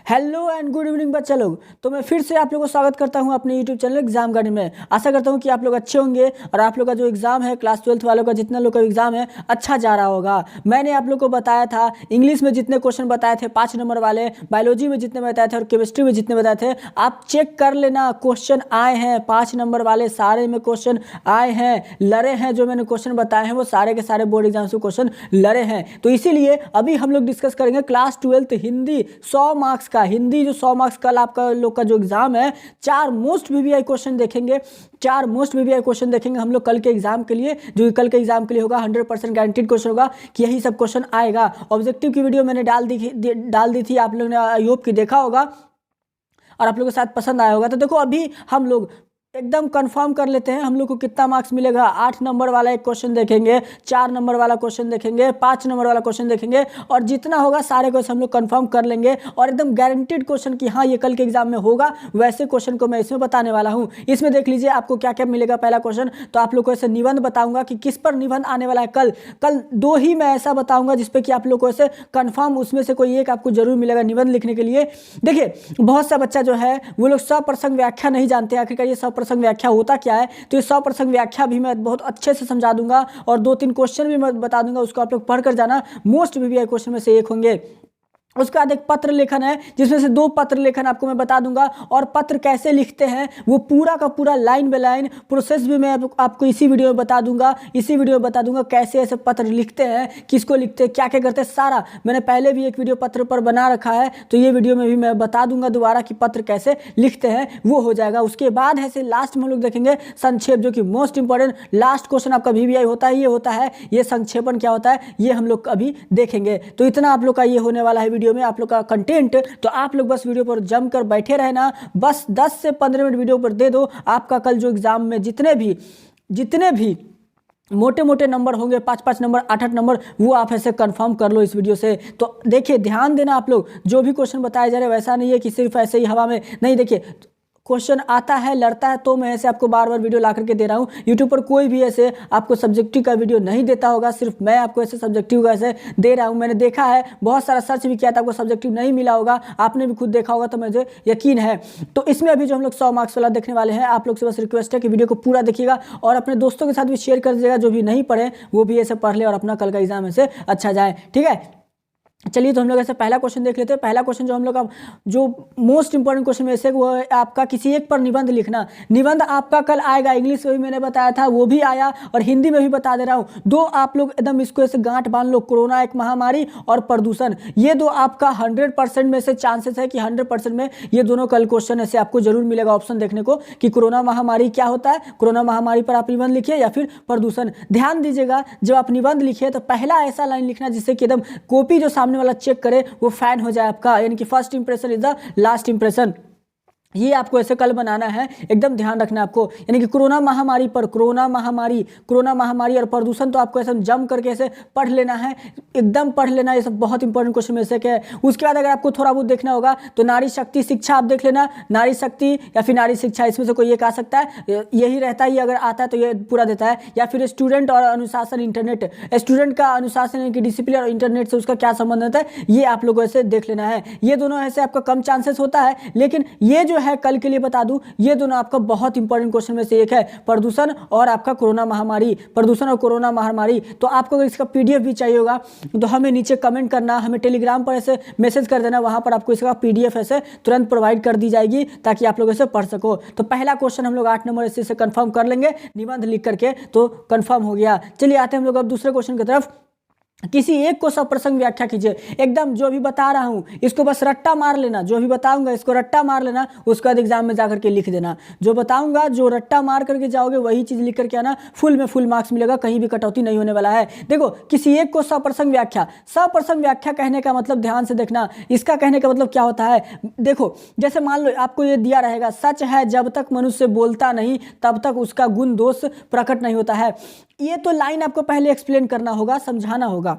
Hello and good evening बच्चा लोग। तो मैं फिर से आप लोगों को स्वागत करता हूं अपने यूट्यूब चैनल एग्जाम गार्डन में। आशा करता हूं कि आप लोग अच्छे होंगे और आप लोग का जो एग्जाम है क्लास 12th वालों का जितना लोग का एग्जाम है अच्छा जा रहा होगा। मैंने आप लोग को बताया था इंग्लिश में जितने क्वेश्चन बताए थे 5 नंबर वाले, बायोलॉजी में जितने बताए थे और केमिस्ट्री में जितने बताए थे आप चेक कर लेना। क्वेश्चन आए हैं 5 नंबर वाले, सारे में क्वेश्चन आए हैं, लड़े हैं। जो मैंने क्वेश्चन बताए हैं वो सारे के सारे बोर्ड एग्जाम से क्वेश्चन लड़े हैं। तो इसीलिए अभी हम लोग डिस्कस करेंगे क्लास 12th हिंदी 100 मार्क्स का। हिंदी जो 100 मार्क्स कल आपका लोग का जो एग्जाम है 4 मोस्ट वीवीआई क्वेश्चन देखेंगे। 4 मोस्ट वीवीआई क्वेश्चन देखेंगे हम लोग कल के एग्जाम के लिए, जो कल के एग्जाम के लिए होगा 100% गारंटीड क्वेश्चन होगा कि यही सब क्वेश्चन आएगा। ऑब्जेक्टिव की वीडियो मैंने डाल दी थी, आप लोगों ने आई होप कि देखा होगा और आप लोगों के साथ पसंद आया होगा। तो देखो अभी हम लोग एकदम कंफर्म कर लेते हैं हम लोग को कितना मार्क्स मिलेगा। 8 नंबर वाला एक क्वेश्चन देखेंगे, 4 नंबर वाला क्वेश्चन देखेंगे, 5 नंबर वाला क्वेश्चन देखेंगे और जितना होगा सारे क्वेश्चन हम लोग कंफर्म कर लेंगे और एकदम गारंटीड क्वेश्चन कि हाँ ये कल के एग्जाम में होगा वैसे क्वेश्चन को मैं इसमें बताने वाला हूँ। इसमें देख लीजिए आपको क्या क्या मिलेगा। पहला क्वेश्चन तो आप लोग को ऐसे निबंध बताऊंगा कि किस पर निबंध आने वाला है। कल 2 ही मैं ऐसा बताऊंगा जिसपे कि आप लोग को ऐसे कंफर्म उसमें से कोई एक आपको जरूर मिलेगा निबंध लिखने के लिए। देखिए बहुत सा बच्चा जो है वो लोग सप्रसंग व्याख्या नहीं जानते आखिरकार ये सप्रसंग व्याख्या होता क्या है। तो ये सप्रसंग व्याख्या भी मैं बहुत अच्छे से समझा दूंगा और 2-3 क्वेश्चन भी मैं बता दूंगा, उसको आप लोग पढ़ कर जाना। मोस्ट वीवीआई क्वेश्चन में से एक होंगे। उसके बाद एक पत्र लेखन है जिसमें से 2 पत्र लेखन आपको मैं बता दूंगा और पत्र कैसे लिखते हैं वो पूरा का पूरा लाइन बाय लाइन प्रोसेस भी मैं आपको इसी वीडियो में बता दूंगा। इसी वीडियो में बता दूंगा कैसे ऐसे पत्र लिखते हैं, किसको लिखते हैं, क्या क्या करते हैं, सारा मैंने पहले भी एक वीडियो पत्र पर बना रखा है। तो ये वीडियो में भी मैं बता दूंगा दोबारा कि पत्र कैसे लिखते हैं, वो हो जाएगा। उसके बाद ऐसे लास्ट में हम लोग देखेंगे संक्षेप, जो कि मोस्ट इंपॉर्टेंट लास्ट क्वेश्चन आपका वीवीआई होता है। ये संक्षेपण क्या होता है ये हम लोग अभी देखेंगे। तो इतना आप लोग का ये होने वाला है वीडियो में आप लोग का कंटेंट। तो आप लोग बस वीडियो पर जमकर बैठे रहना, बस 10 से 15 मिनट वीडियो पर दे दो। आपका कल जो एग्जाम में जितने भी मोटे मोटे नंबर होंगे 5-5 नंबर 8-8 नंबर वो आप ऐसे कंफर्म कर लो इस वीडियो से। तो देखिए ध्यान देना आप लोग, जो भी क्वेश्चन बताया जा रहा है वैसा नहीं है कि सिर्फ ऐसे ही हवा में नहीं। देखिए क्वेश्चन आता है लड़ता है तो मैं ऐसे आपको बार बार वीडियो ला करके दे रहा हूँ। यूट्यूब पर कोई भी ऐसे आपको सब्जेक्टिव का वीडियो नहीं देता होगा, सिर्फ मैं आपको ऐसे सब्जेक्टिव का ऐसे दे रहा हूँ। मैंने देखा है बहुत सारा सर्च भी किया था, आपको सब्जेक्टिव नहीं मिला होगा, आपने भी खुद देखा होगा, तो मुझे यकीन है। तो इसमें अभी जो हम लोग 100 मार्क्स वाला देखने वाले हैं, आप लोग से बस रिक्वेस्ट है कि वीडियो को पूरा देखिएगा और अपने दोस्तों के साथ भी शेयर कर दीजिएगा। जो भी नहीं पढ़े वो भी ऐसे पढ़ ले और अपना कल का एग्जाम ऐसे अच्छा जाए, ठीक है। चलिए तो हम लोग ऐसे पहला क्वेश्चन देख लेते हैं। पहला क्वेश्चन जो हम लोग का जो मोस्ट इंपॉर्टेंट क्वेश्चन में से वो है आपका किसी एक पर निबंध लिखना। निबंध आपका कल आएगा, इंग्लिश में भी मैंने बताया था वो भी आया और हिंदी में भी बता दे रहा हूँ। 2 आप लोग एकदम इसको ऐसे गांठ बांध लो, कोरोना एक महामारी और प्रदूषण। ये 2 आपका 100% में से चांसेस है कि 100% में ये दोनों कल क्वेश्चन ऐसे आपको जरूर मिलेगा ऑप्शन देखने को कि कोरोना महामारी क्या होता है, कोरोना महामारी पर आप निबंध लिखिए या फिर प्रदूषण। ध्यान दीजिएगा जब आप निबंध लिखिए तो पहला ऐसा लाइन लिखना जिससे कि एकदम कॉपी जो सामने वाला चेक करे वो फैन हो जाए आपका, यानी कि first impression is the last impression. ये आपको ऐसे कल बनाना है, एकदम ध्यान रखना आपको। यानी कि कोरोना महामारी पर कोरोना महामारी और प्रदूषण तो आपको ऐसे जम करके ऐसे पढ़ लेना है, एकदम पढ़ लेना। ये सब बहुत इंपॉर्टेंट क्वेश्चन में से है। उसके बाद अगर आपको थोड़ा बहुत देखना होगा तो नारी शक्ति शिक्षा आप देख लेना, नारी शक्ति या फिर नारी शिक्षा, इसमें से कोई एक आ सकता है, यही रहता है। ये अगर आता है तो ये पूरा देता है। या फिर स्टूडेंट और अनुशासन इंटरनेट, स्टूडेंट का अनुशासन यानी कि डिसिप्लिन और इंटरनेट से उसका क्या संबंध होता है ये आप लोगों को ऐसे देख लेना है। ये दोनों ऐसे आपका कम चांसेस होता है, लेकिन ये जो है कल के लिए बता दूं ये दोनों आपका बहुत इंपॉर्टेंट क्वेश्चन में से एक है, प्रदूषण और आपका कोरोना महामारी। प्रदूषण और कोरोना महामारी। तो आपको अगर इसका पीडीएफ भी चाहिए होगा तो हमें नीचे कमेंट करना, हमें टेलीग्राम पर ऐसे मैसेज कर देना, वहां पर आपको इसका पीडीएफ ऐसे तुरंत प्रोवाइड कर दी जाएगी ताकि आप लोग ऐसे पढ़ सको। तो पहला क्वेश्चन हम लोग 8 नंबर ऐसे कंफर्म कर लेंगे निबंध लिख करके, तो कंफर्म हो गया। चलिए आते हैं हम लोग अब दूसरे क्वेश्चन की तरफ। किसी एक को सप्रसंग व्याख्या कीजिए। एकदम जो भी बता रहा हूं इसको बस रट्टा मार लेना, जो भी बताऊंगा इसको रट्टा मार लेना, उसके बाद एग्जाम में जाकर के लिख देना। जो बताऊंगा जो रट्टा मार करके जाओगे वही चीज लिख करके आना, फुल में फुल मार्क्स मिलेगा, कहीं भी कटौती नहीं होने वाला है। देखो किसी एक को सप्रसंग व्याख्या कहने का मतलब ध्यान से देखना, इसका कहने का मतलब क्या होता है। देखो जैसे मान लो आपको ये दिया रहेगा, सच है जब तक मनुष्य बोलता नहीं तब तक उसका गुण दोष प्रकट नहीं होता है। ये तो लाइन आपको पहले एक्सप्लेन करना होगा, समझाना होगा।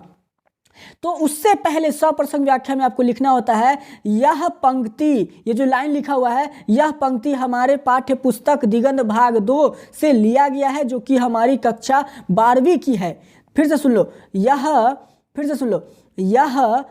तो उससे पहले सप्रसंग व्याख्या में आपको लिखना होता है यह पंक्ति, ये जो लाइन लिखा हुआ है यह पंक्ति हमारे पाठ्य पुस्तक दिगंत भाग 2 से लिया गया है, जो कि हमारी कक्षा 12वीं की है। फिर से सुन लो, यह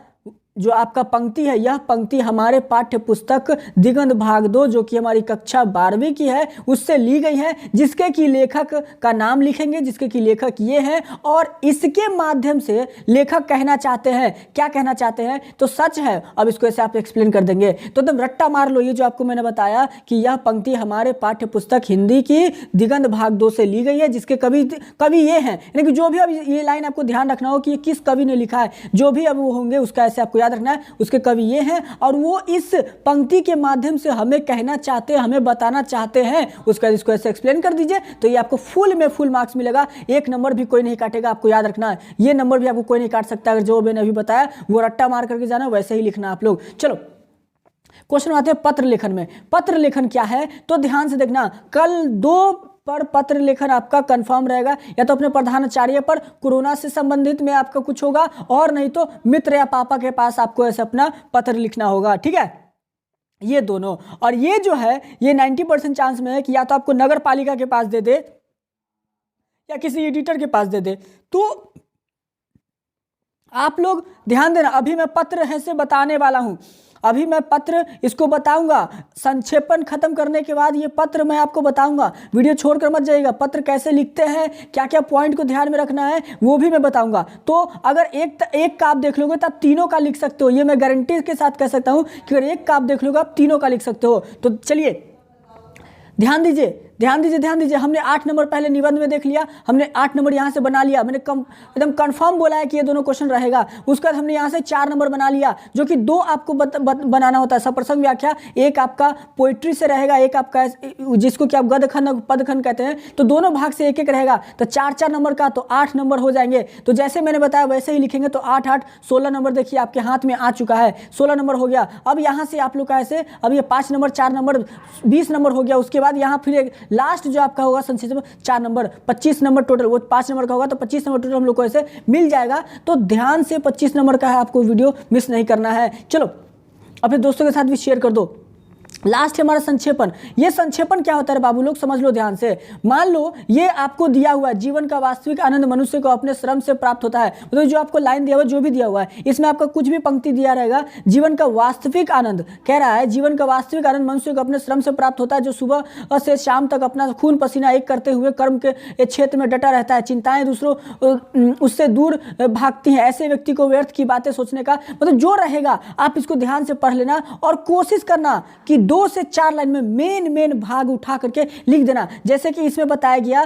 जो आपका पंक्ति है, यह पंक्ति हमारे पाठ्य पुस्तक दिगंत भाग 2 जो कि हमारी कक्षा 12वीं की है उससे ली गई है, जिसके कि लेखक का नाम लिखेंगे, जिसके कि लेखक ये हैं और इसके माध्यम से लेखक कहना चाहते हैं, क्या कहना चाहते हैं तो सच है। अब इसको ऐसे आप एक्सप्लेन कर देंगे तो एकदम रट्टा मार लो। ये जो आपको मैंने बताया कि यह पंक्ति हमारे पाठ्य पुस्तक हिंदी की दिगंत भाग 2 से ली गई है, जिसके कवि ये हैं, यानी कि जो भी अब ये लाइन आपको ध्यान रखना हो कि ये किस कवि ने लिखा है, जो भी अब वो होंगे उसका ऐसे आपको याद रखना है, उसके कवि ये हैं और वो इस पंक्ति के माध्यम से हमें कहना चाहते हैं, हमें बताना चाहते हैं, उसका इसको ऐसे एक्सप्लेन कर दीजिए तो ये आपको फुल मार्क्स मिलेगा। 1 नंबर भी कोई नहीं काटेगा, आपको याद रखना है, ये नंबर भी आपको कोई नहीं काट सकता। अगर जो मैंने अभी बताया वो रट्टा मार करके जाना, वैसे ही लिखना आप लोग। चलो क्वेश्चन आते हैं पत्र लेखन में। पत्र लेखन क्या है तो ध्यान से देखना, कल 2 पर पत्र लेखन आपका कंफर्म रहेगा, या तो अपने प्रधानाचार्य पर कोरोना से संबंधित में आपका कुछ होगा और नहीं तो मित्र या पापा के पास आपको ऐसे अपना पत्र लिखना होगा, ठीक है, ये दोनों। और ये जो है ये 90% चांस में है कि या तो आपको नगर पालिका के पास दे दे या किसी एडिटर के पास दे दे। तो आप लोग ध्यान देना, अभी मैं पत्र है से बताने वाला हूं, अभी मैं पत्र इसको बताऊंगा, संक्षेपण खत्म करने के बाद ये पत्र मैं आपको बताऊंगा, वीडियो छोड़कर मत जाइएगा। पत्र कैसे लिखते हैं, क्या क्या पॉइंट को ध्यान में रखना है वो भी मैं बताऊंगा। तो अगर एक का आप देख लोगे तो आप तीनों का लिख सकते हो, ये मैं गारंटी के साथ कह सकता हूं कि अगर एक का आप देख लोगे आप तीनों का लिख सकते हो। तो चलिए ध्यान दीजिए। हमने 8 नंबर पहले निबंध में देख लिया, हमने 8 नंबर यहाँ से बना लिया, मैंने एकदम कंफर्म बोला है कि ये दोनों क्वेश्चन रहेगा। उसके बाद हमने यहाँ से 4 नंबर बना लिया, जो कि 2 आपको बनाना होता है, सप्रसंग व्याख्या, एक आपका पोइट्री से रहेगा, एक आपका जिसको कि आप गद्यखंड पदखंड कहते हैं, तो दोनों भाग से एक रहेगा, तो 4 नंबर का तो 8 नंबर हो जाएंगे। तो जैसे मैंने बताया वैसे ही लिखेंगे, तो 8 8 16 नंबर देखिए आपके हाथ में आ चुका है, 16 नंबर हो गया। अब यहाँ से आप लोग का ऐसे, अब ये 5 नंबर 4 नंबर 20 नंबर हो गया। उसके बाद यहाँ फिर लास्ट जो आपका होगा संक्षेप 4 नंबर 25 नंबर टोटल, वो 5 नंबर का होगा तो 25 नंबर टोटल हम लोग को ऐसे मिल जाएगा। तो ध्यान से 25 नंबर का है, आपको वीडियो मिस नहीं करना है। चलो अपने दोस्तों के साथ भी शेयर कर दो। लास्ट है हमारा संक्षेपण। ये संक्षेपण क्या होता है बाबू लोग समझ लो ध्यान से। मान लो ये आपको दिया हुआ है, जीवन का वास्तविक आनंद मनुष्य को अपने श्रम से प्राप्त होता है, मतलब जो आपको लाइन दिया हुआ है, जो भी दिया हुआ है, इसमें आपका कुछ भी पंक्ति दिया रहेगा, जीवन का वास्तविक आनंद कह रहा है, जीवन का वास्तविक आनंद मनुष्य को अपने श्रम से प्राप्त होता है, जो सुबह से शाम तक अपना खून पसीना एक करते हुए कर्म के क्षेत्र में डटा रहता है, चिंताएं दूसरों उससे दूर भागती हैं, ऐसे व्यक्ति को व्यर्थ की बातें सोचने का, मतलब जो रहेगा आप इसको ध्यान से पढ़ लेना और कोशिश करना कि 2 से 4 लाइन में मेन भाग उठा करके लिख देना। जैसे कि इसमें बताया गया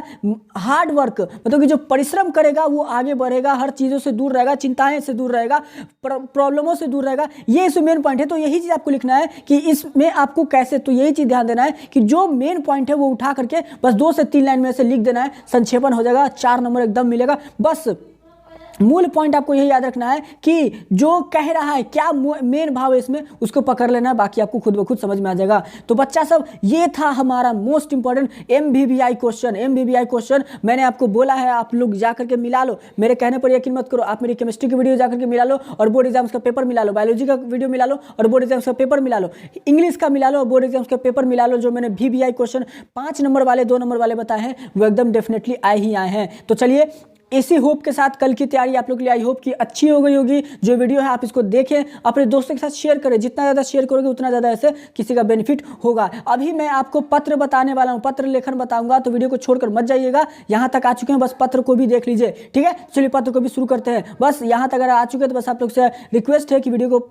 हार्ड वर्क, मतलब कि जो परिश्रम करेगा वो आगे बढ़ेगा, हर चीज़ों से दूर रहेगा, चिंताएं से दूर रहेगा, प्रॉब्लमों से दूर रहेगा, ये इसमें मेन पॉइंट है। तो यही चीज़ आपको लिखना है कि इसमें आपको कैसे, तो यही चीज़ ध्यान देना है कि जो मेन पॉइंट है वो उठा करके बस 2 से 3 लाइन में से लिख देना है, संक्षेपण हो जाएगा, 4 नंबर एकदम मिलेगा। बस मूल पॉइंट आपको यही याद रखना है कि जो कह रहा है क्या मेन भाव है इसमें, उसको पकड़ लेना है, बाकी आपको खुद ब खुद समझ में आ जाएगा। तो बच्चा सब ये था हमारा मोस्ट इंपॉर्टेंट MVBI क्वेश्चन। मैंने आपको बोला है आप लोग जाकर के मिला लो, मेरे कहने पर यकीन मत करो, आप मेरी केमिस्ट्री की वीडियो जाकर के मिला लो और बोर्ड एग्जाम्स का पेपर मिला लो, बायोलॉजी का वीडियो मिला लो और बोर्ड एग्जाम्स का पेपर मिला लो, इंग्लिश का मिला लो और बोर्ड एग्जाम्स का पेपर मिला लो। जो मैंने VBI क्वेश्चन 5 नंबर वाले 2 नंबर वाले बताए हैं वो एकदम डेफिनेटली आए हैं। तो चलिए इसी होप के साथ कल की तैयारी आप लोग के लिए आई होप कि अच्छी हो गई होगी। जो वीडियो है आप इसको देखें, अपने दोस्तों के साथ शेयर करें, जितना ज़्यादा शेयर करोगे उतना ज़्यादा ऐसे किसी का बेनिफिट होगा। अभी मैं आपको पत्र बताने वाला हूँ, पत्र लेखन बताऊंगा, तो वीडियो को छोड़कर मत जाइएगा। यहाँ तक आ चुके हैं बस पत्र को भी देख लीजिए, ठीक है। चलिए पत्र को भी शुरू करते हैं। बस यहाँ तक अगर आ चुके हैं तो बस आप लोग से रिक्वेस्ट है कि वीडियो को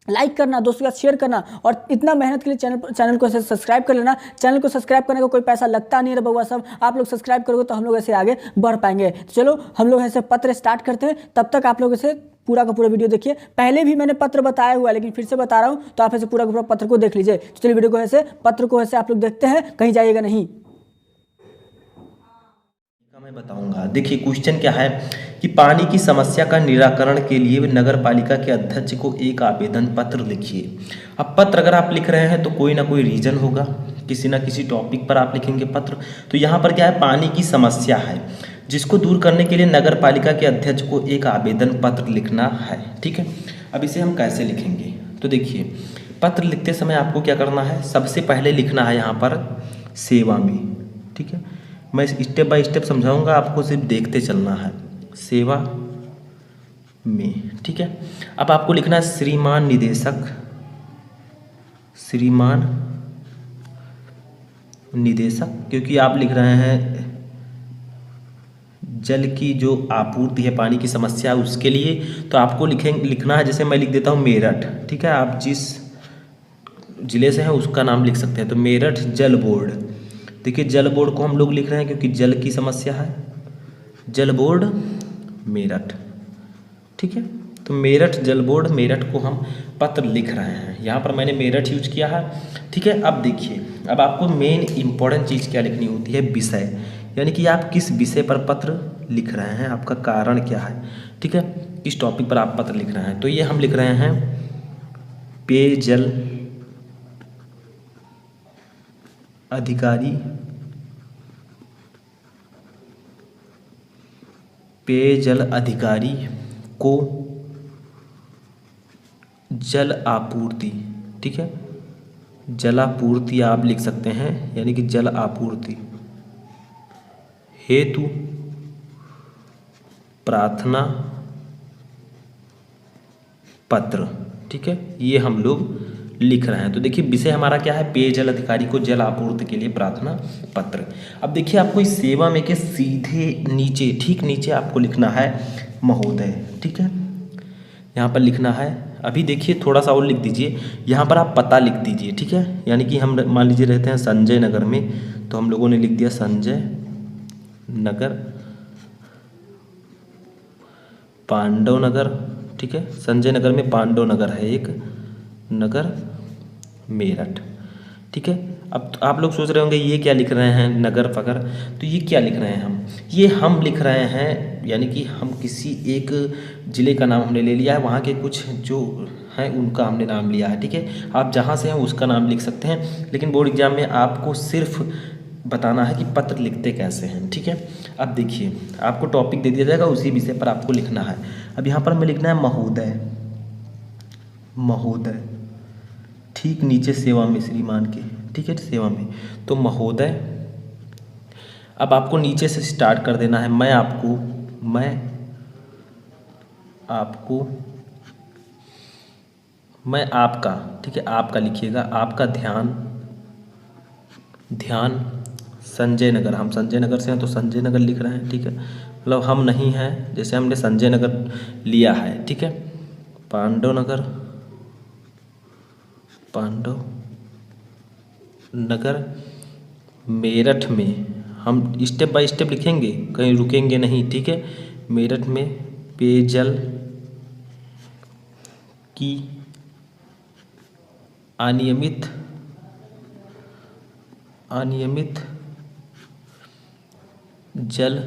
लाइक करना, दोस्तों के साथ शेयर करना और इतना मेहनत के लिए चैनल को सब्सक्राइब कर लेना। चैनल को सब्सक्राइब करने का कोई पैसा लगता नहीं है बउआ सब, आप लोग सब्सक्राइब करोगे तो हम लोग ऐसे आगे बढ़ पाएंगे। तो चलो हम लोग ऐसे पत्र स्टार्ट करते हैं, तब तक आप लोग ऐसे पूरा का पूरा वीडियो देखिए। पहले भी मैंने पत्र बताया हुआ है लेकिन फिर से बता रहा हूँ, तो आप ऐसे पूरा का पूरा पत्र को देख लीजिए। तो चलिए वीडियो को ऐसे पत्र को ऐसे आप लोग देखते हैं, कहीं जाइएगा नहीं। मैं बताऊंगा। देखिए क्वेश्चन क्या है कि पानी की समस्या का निराकरण के लिए नगर पालिका के अध्यक्ष को एक आवेदन पत्र लिखिए। अब पत्र अगर आप लिख रहे हैं तो कोई ना कोई रीजन होगा, किसी ना किसी टॉपिक पर आप लिखेंगे पत्र। तो यहाँ पर क्या है, पानी की समस्या है जिसको दूर करने के लिए नगर पालिका के अध्यक्ष को एक आवेदन पत्र लिखना है, ठीक है। अब इसे हम कैसे लिखेंगे, तो देखिए पत्र लिखते समय आपको क्या करना है, सबसे पहले लिखना है यहाँ पर सेवा में, ठीक है। मैं स्टेप बाय स्टेप समझाऊंगा, आपको सिर्फ देखते चलना है। सेवा में। ठीक है, अब आपको लिखना है श्रीमान निदेशक, श्रीमान निदेशक, क्योंकि आप लिख रहे हैं जल की जो आपूर्ति है, पानी की समस्या है उसके लिए, तो आपको लिखना है, जैसे मैं लिख देता हूँ मेरठ। ठीक है, आप जिस ज़िले से हैं उसका नाम लिख सकते हैं। तो मेरठ जल बोर्ड, देखिए जल बोर्ड को हम लोग लिख रहे हैं क्योंकि जल की समस्या है, जल बोर्ड मेरठ। ठीक है, तो मेरठ जल बोर्ड मेरठ को हम पत्र लिख रहे हैं, यहाँ पर मैंने मेरठ यूज किया है। ठीक है, अब देखिए, अब आपको मेन इंपॉर्टेंट चीज़ क्या लिखनी होती है, विषय, यानी कि आप किस विषय पर पत्र लिख रहे हैं, आपका कारण क्या है। ठीक है, किस टॉपिक पर आप पत्र लिख रहे हैं। तो ये हम लिख रहे हैं पेयजल अधिकारी, पेयजल अधिकारी को जल आपूर्ति। ठीक है, जलापूर्ति आप लिख सकते हैं, यानी कि जल आपूर्ति हेतु प्रार्थना पत्र। ठीक है, ये हम लोग लिख रहे हैं। तो देखिए विषय हमारा क्या है, पेयजल अधिकारी को जल आपूर्ति के लिए प्रार्थना पत्र। अब देखिए आपको इस सेवा में के सीधे नीचे, ठीक नीचे आपको लिखना है महोदय। ठीक है, यहाँ पर लिखना है। अभी देखिए थोड़ा सा और लिख दीजिए, यहाँ पर आप पता लिख दीजिए। ठीक है, यानी कि हम मान लीजिए रहते हैं संजय नगर में, तो हम लोगों ने लिख दिया संजय नगर, पांडव नगर। ठीक है, संजय नगर में पांडव नगर है एक नगर, मेरठ। ठीक है, अब तो आप लोग सोच रहे होंगे ये क्या लिख रहे हैं नगर फगर, तो ये क्या लिख रहे हैं हम, ये हम लिख रहे हैं, यानी कि हम किसी एक ज़िले का नाम हमने ले लिया है, वहाँ के कुछ जो हैं उनका हमने नाम लिया है। ठीक है, आप जहाँ से हैं उसका नाम लिख सकते हैं, लेकिन बोर्ड एग्जाम में आपको सिर्फ बताना है कि पत्र लिखते कैसे हैं। ठीक है, अब देखिए आपको टॉपिक दे दिया जाएगा, उसी विषय पर आपको लिखना है। अब यहाँ पर हमें लिखना है महोदय, महोदय ठीक नीचे सेवा में श्रीमान के। ठीक है, सेवा में, तो महोदय। अब आपको नीचे से स्टार्ट कर देना है, मैं आपको मैं आपका। ठीक है, आपका लिखिएगा, आपका ध्यान संजय नगर, हम संजय नगर से हैं तो संजय नगर लिख रहे हैं। ठीक है, मतलब हम नहीं हैं, जैसे हमने संजय नगर लिया है। ठीक है, पांडव नगर, पांडव नगर मेरठ में, हम स्टेप बाय स्टेप लिखेंगे, कहीं रुकेंगे नहीं। ठीक है, मेरठ में पेयजल की अनियमित जल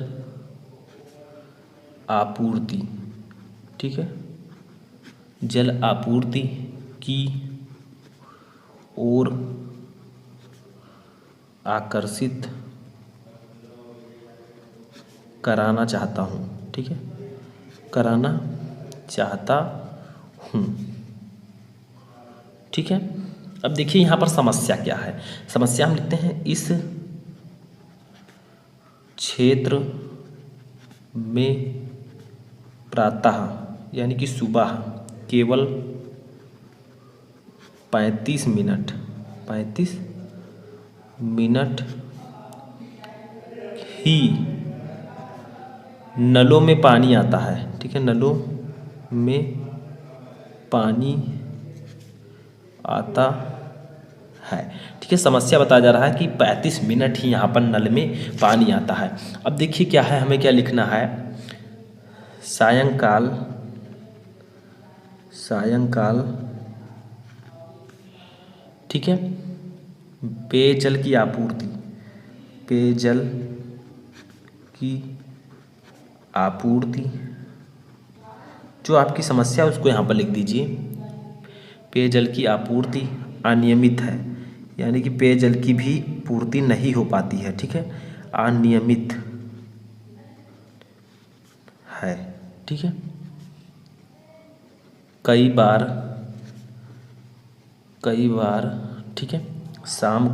आपूर्ति। ठीक है, जल आपूर्ति की ओर आकर्षित कराना चाहता हूँ। ठीक है, कराना चाहता हूँ। ठीक है, अब देखिए यहाँ पर समस्या क्या है। समस्या हम लिखते हैं, इस क्षेत्र में प्रातः यानी कि सुबह केवल 35 मिनट ही नलों में पानी आता है। ठीक है, नलों में पानी आता है। ठीक है, समस्या बताया जा रहा है कि 35 मिनट ही यहाँ पर नल में पानी आता है। अब देखिए क्या है, हमें क्या लिखना है, सायंकाल ठीक है, पेयजल की आपूर्ति, जो आपकी समस्या है उसको यहाँ पर लिख दीजिए। पेयजल की आपूर्ति अनियमित है, यानी कि पेयजल की भी पूर्ति नहीं हो पाती है। ठीक है, अनियमित है। ठीक है, कई बार ठीक है, शाम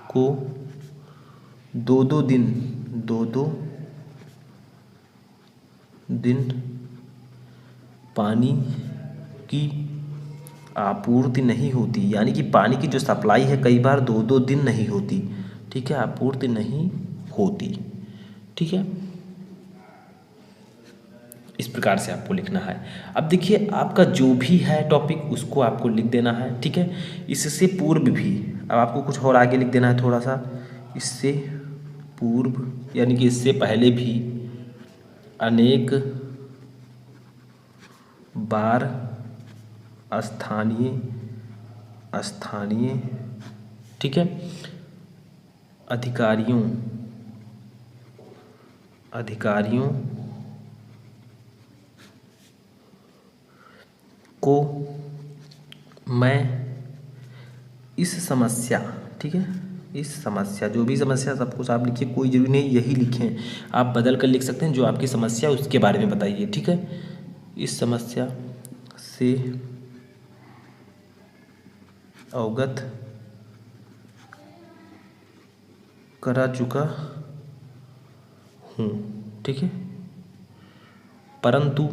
को 2-2 दिन दिन पानी की आपूर्ति नहीं होती, यानी कि पानी की जो सप्लाई है कई बार 2-2 दिन नहीं होती, ठीक है, आपूर्ति नहीं होती, ठीक है। इस प्रकार से आपको लिखना है। अब देखिए आपका जो भी है टॉपिक उसको आपको लिख देना है, ठीक है। इससे पूर्व भी अब आपको कुछ और आगे लिख देना है थोड़ा सा, इससे पूर्व यानी कि इससे पहले भी अनेक बार स्थानीय ठीक है अधिकारियों को मैं इस समस्या, ठीक है, इस समस्या, जो भी समस्या सब कुछ आप लिखिए, कोई जरूरी नहीं यही लिखें, आप बदल कर लिख सकते हैं, जो आपकी समस्या उसके बारे में बताइए, ठीक है। इस समस्या से अवगत करा चुका हूँ, ठीक है, परंतु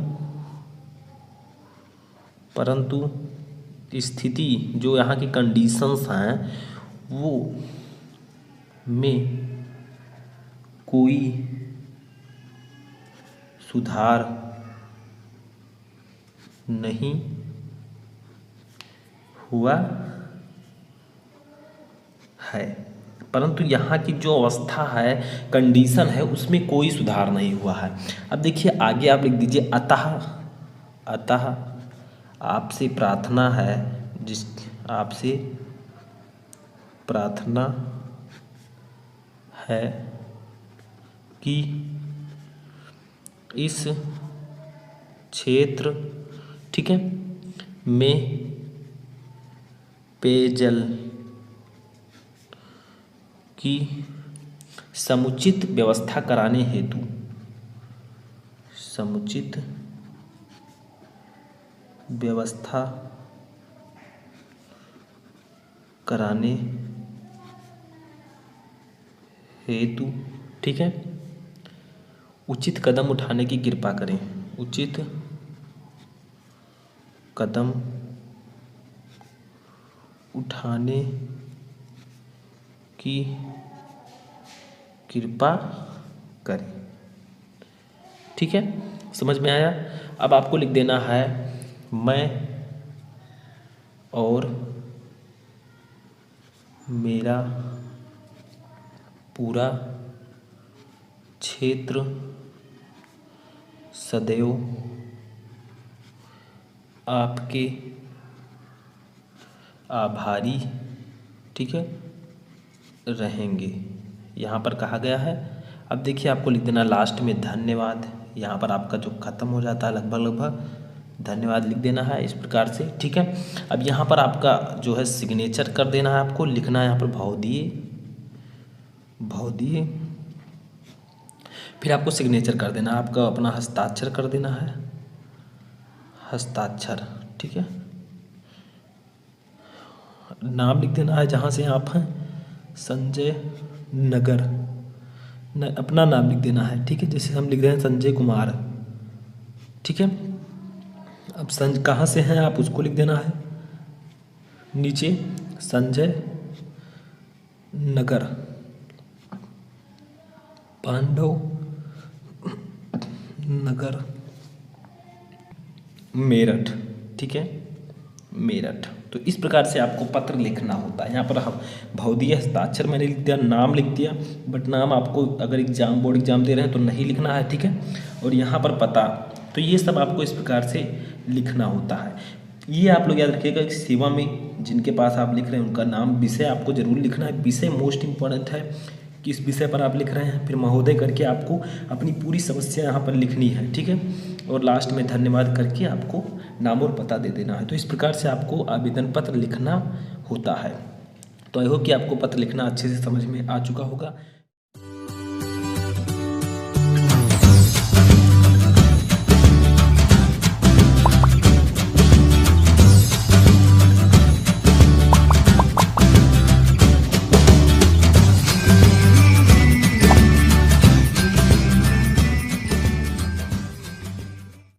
स्थिति जो यहाँ की कंडीशंस हैं वो में कोई सुधार नहीं हुआ है, परंतु यहाँ की जो अवस्था है, कंडीशन है, उसमें कोई सुधार नहीं हुआ है। अब देखिए आगे आप लिख दीजिए अतः आपसे प्रार्थना है, आपसे प्रार्थना है कि इस क्षेत्र, ठीक है, में पेयजल की समुचित व्यवस्था कराने हेतु ठीक है, उचित कदम उठाने की कृपा करें, उचित कदम उठाने की कृपा करें, ठीक है, समझ में आया। अब आपको लिख देना है मैं और मेरा पूरा क्षेत्र सदैव आपके आभारी, ठीक है, रहेंगे, यहाँ पर कहा गया है। अब देखिए आपको लिख देना लास्ट में धन्यवाद, यहाँ पर आपका जो खत्म हो जाता है लगभग धन्यवाद लिख देना है इस प्रकार से, ठीक है। अब यहाँ पर आपका जो है सिग्नेचर कर देना है, आपको लिखना है यहाँ पर भाव दिए, फिर आपको सिग्नेचर कर देना, आपका अपना हस्ताक्षर कर देना है, हस्ताक्षर, ठीक है। नाम लिख देना है जहाँ से आप हैं, संजय नगर, अपना नाम लिख देना है, ठीक है, जैसे हम लिख रहे हैं संजय कुमार, ठीक है। अब कहाँ से हैं आप उसको लिख देना है, नीचे संजय नगर, पांडव नगर, मेरठ, ठीक है, मेरठ। तो इस प्रकार से आपको पत्र लिखना होता है। यहाँ पर हम भौतिक हस्ताक्षर मैंने लिख दिया, नाम लिख दिया, बट नाम आपको अगर बोर्ड एग्जाम दे रहे हैं तो नहीं लिखना है, ठीक है। और यहाँ पर पता, तो ये सब आपको इस प्रकार से लिखना होता है। ये आप लोग याद रखिएगा कि सेवा में जिनके पास आप लिख रहे हैं उनका नाम, विषय आपको जरूर लिखना है, विषय मोस्ट इम्पॉर्टेंट है, किस विषय पर आप लिख रहे हैं, फिर महोदय करके आपको अपनी पूरी समस्या यहाँ पर लिखनी है, ठीक है। और लास्ट में धन्यवाद करके आपको नाम और पता दे देना है। तो इस प्रकार से आपको आवेदन पत्र लिखना होता है। तो आई होप कि आपको पत्र लिखना अच्छे से समझ में आ चुका होगा।